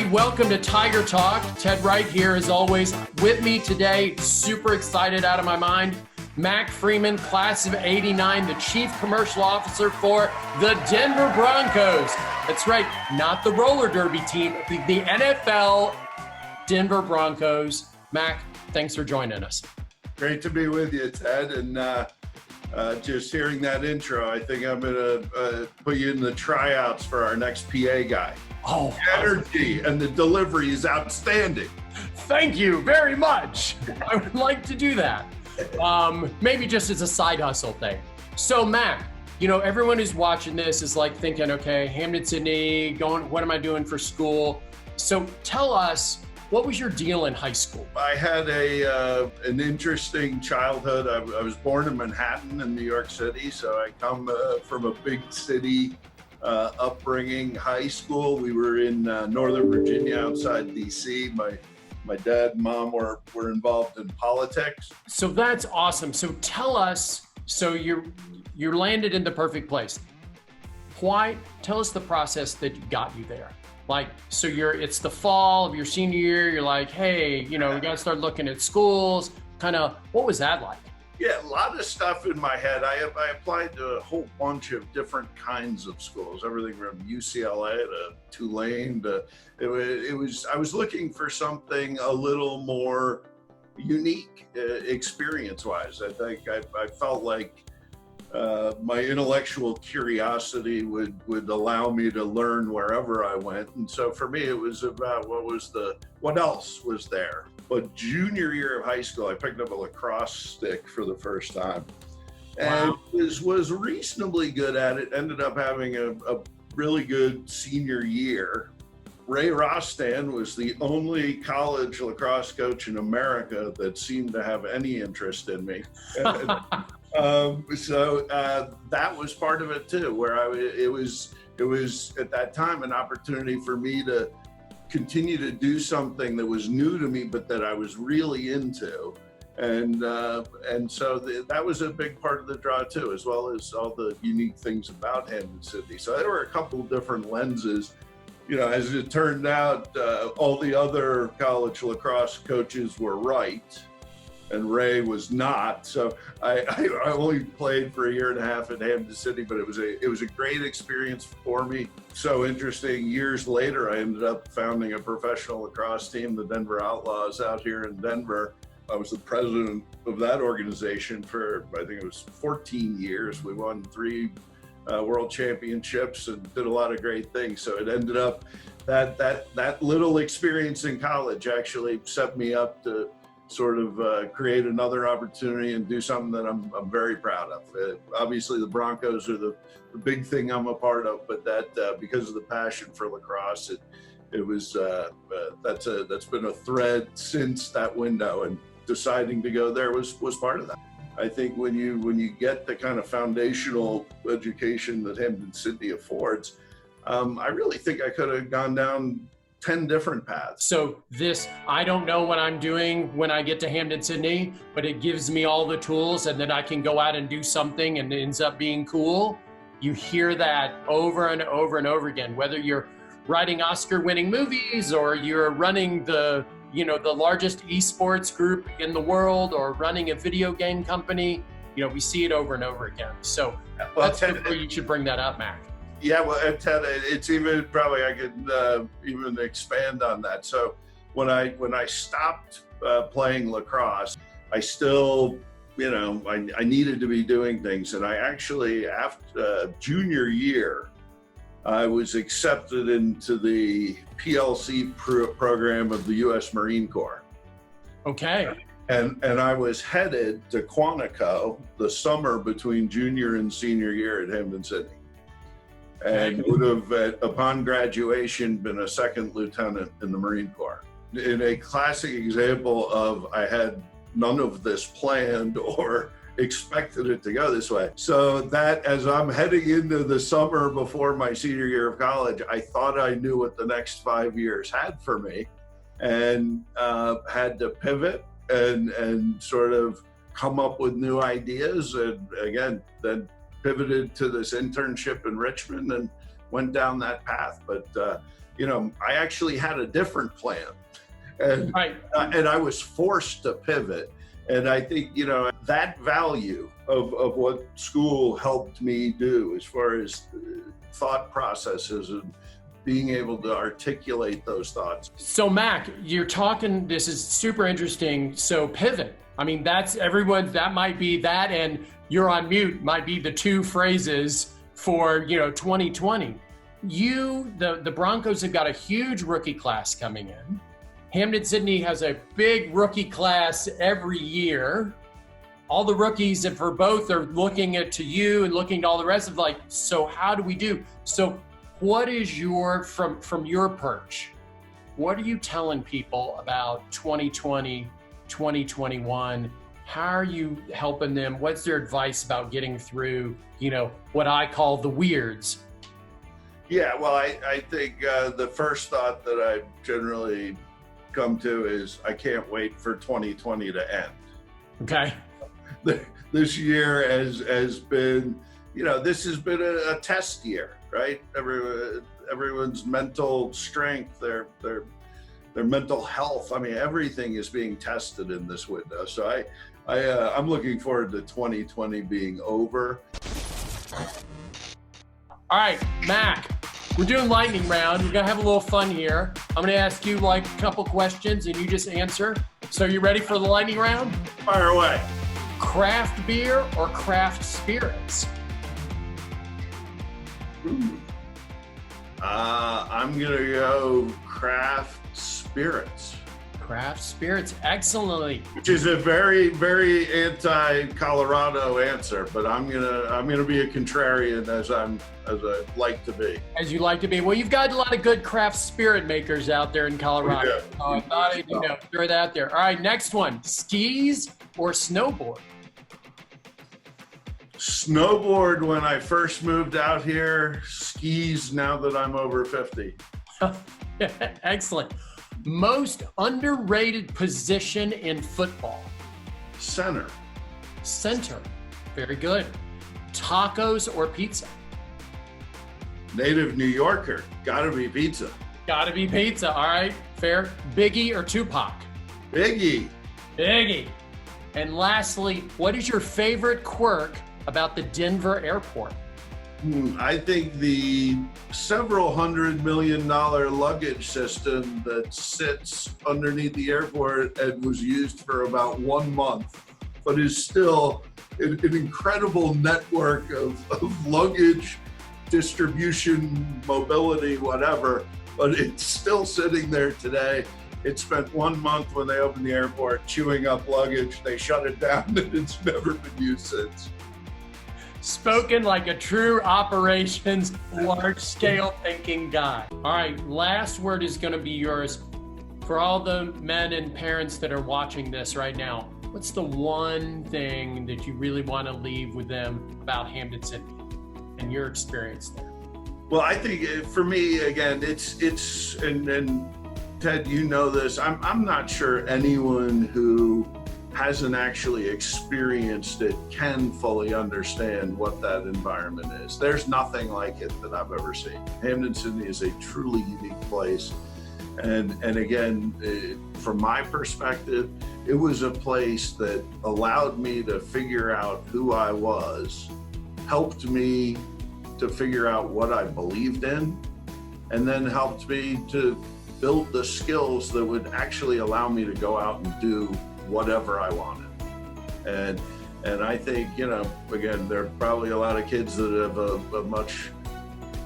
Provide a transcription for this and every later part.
everybody. Welcome to Tiger Talk. Ted Wright here as always. With me today, super excited out of my mind, Mac Freeman, class of 89, the Chief Commercial Officer for the Denver Broncos. That's right, not the roller derby team, the NFL Denver Broncos. Mac, thanks for joining us. Great to be with you, Ted. And just hearing that intro, I think I'm going to put you in the tryouts for our next PA guy. Oh, energy and the delivery is outstanding. Thank you very much. I would like to do that. Maybe just as a side hustle thing. So Mac, you know, everyone who's watching this is like thinking, okay, Hampden-Sydney, what am I doing for school? So tell us, what was your deal in high school? I had an interesting childhood. I was born in Manhattan in New York City, so I come from a big city upbringing. High school, we were in Northern Virginia outside DC. My dad and mom were involved in politics. So that's awesome. So tell us, so you're landed in the perfect place. Why? Tell us the process that got you there. Like, so it's the fall of your senior year. You're like, hey, you know, we got to start looking at schools. Kind of, what was that like? Yeah, a lot of stuff in my head. I applied to a whole bunch of different kinds of schools, everything from UCLA to Tulane to, I was looking for something a little more unique experience-wise. I think I felt like my intellectual curiosity would allow me to learn wherever I went. And so for me, it was about what else was there. But junior year of high school, I picked up a lacrosse stick for the first time and was reasonably good at it. Ended up having a really good senior year. Ray Rostan was the only college lacrosse coach in America that seemed to have any interest in me. So that was part of it too, where it was at that time an opportunity for me to continue to do something that was new to me, but that I was really into. And so that was a big part of the draw too, as well as all the unique things about Hampden-Sydney. So there were a couple of different lenses. You know, as it turned out, all the other college lacrosse coaches were right, and Ray was not. So I only played for a year and a half at Hampden-Sydney, but it was a great experience for me. So interesting. Years later, I ended up founding a professional lacrosse team, the Denver Outlaws, out here in Denver. I was the president of that organization for, I think it was 14 years. We won 3 world championships and did a lot of great things. So it ended up that little experience in college actually set me up to sort of create another opportunity and do something that I'm very proud of. Obviously, the Broncos are the big thing I'm a part of, but that because of the passion for lacrosse, it was that's been a thread since that window, and deciding to go there was part of that. I think when you get the kind of foundational education that Hampden-Sydney affords, I really think I could have gone down 10 different paths. So I don't know what I'm doing when I get to Hampden-Sydney, but it gives me all the tools, and then I can go out and do something and it ends up being cool. You hear that over and over and over again, whether you're writing Oscar-winning movies or you're running the largest esports group in the world or running a video game company. You know, we see it over and over again. So that's where you should bring that up, Mac. Yeah, well, Ted, it's even probably I could even expand on that. So when I stopped playing lacrosse, I still, I needed to be doing things, and I actually after junior year, I was accepted into the PLC program of the U.S. Marine Corps. Okay. And I was headed to Quantico the summer between junior and senior year at Hampden-Sydney. And would have, upon graduation, been a second lieutenant in the Marine Corps. In a classic example of I had none of this planned or expected it to go this way. So that as I'm heading into the summer before my senior year of college, I thought I knew what the next 5 years had for me, and had to pivot and sort of come up with new ideas. And again, then pivoted to this internship in Richmond and went down that path. But I actually had a different plan. And, Right. And I was forced to pivot. And I think, that value of what school helped me do as far as thought processes and being able to articulate those thoughts. So Mac, you're talking, this is super interesting. So pivot. I mean, that's everyone, that might be that, and you're on mute might be the two phrases for, 2020. The Broncos have got a huge rookie class coming in. Hampden-Sydney has a big rookie class every year. All the rookies, and for both, are looking to you and looking to all the rest of so how do we do? So what is from your perch, what are you telling people about 2020, 2021? How are you helping them? What's their advice about getting through, what I call the weirds? Yeah, well, I think the first thought that I generally come to is I can't wait for 2020 to end. Okay. This year has been, this has been a test year, right? Everyone's mental strength, their mental health. I mean, everything is being tested in this window. So I'm looking forward to 2020 being over. All right, Mac, we're doing lightning round. We're gonna have a little fun here. I'm gonna ask you a couple questions and you just answer. So you ready for the lightning round? Fire away. Craft beer or craft spirits? I'm gonna go craft spirits. Craft spirits, excellently. Which is a very, very anti-Colorado answer, but I'm gonna be a contrarian as I like to be. As you like to be. Well, you've got a lot of good craft spirit makers out there in Colorado. Yeah. So I thought I'd throw that out there. All right, next one: skis or snowboard? Snowboard when I first moved out here. Skis now that I'm over 50. Excellent. Most underrated position in football? Center. Center. Very good. Tacos or pizza? Native New Yorker. Gotta be pizza. Gotta be pizza. All right, fair. Biggie or Tupac? Biggie. Biggie. And lastly, what is your favorite quirk about the Denver airport? I think the several $100 million luggage system that sits underneath the airport and was used for about 1 month, but is still an incredible network of luggage, distribution, mobility, whatever, but it's still sitting there today. It spent 1 month when they opened the airport chewing up luggage. They shut it down and it's never been used since. Spoken like a true operations, large-scale thinking guy. All right, last word is going to be yours. For all the men and parents that are watching this right now, what's the one thing that you really want to leave with them about Hampden-Sydney and your experience there? Well, I think for me, again, it's and Ted, you know this, I'm not sure anyone who hasn't actually experienced it can fully understand what that environment is. There's nothing like it that I've ever seen. Hampden-Sydney is a truly unique place. And again, from my perspective, it was a place that allowed me to figure out who I was, helped me to figure out what I believed in, and then helped me to build the skills that would actually allow me to go out and do whatever I wanted. And I think, again, there are probably a lot of kids that have a much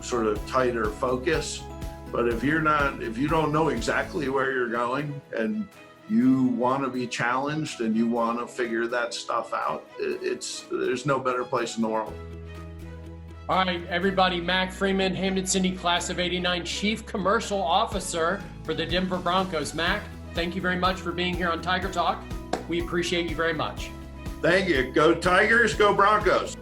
sort of tighter focus, but if you don't know exactly where you're going and you want to be challenged and you want to figure that stuff out, there's no better place in the world. All right, everybody, Mac Freeman, Hampden-Sydney Class of '89, Chief Commercial Officer for the Denver Broncos. Mac, thank you very much for being here on Tiger Talk. We appreciate you very much. Thank you. Go Tigers, go Broncos.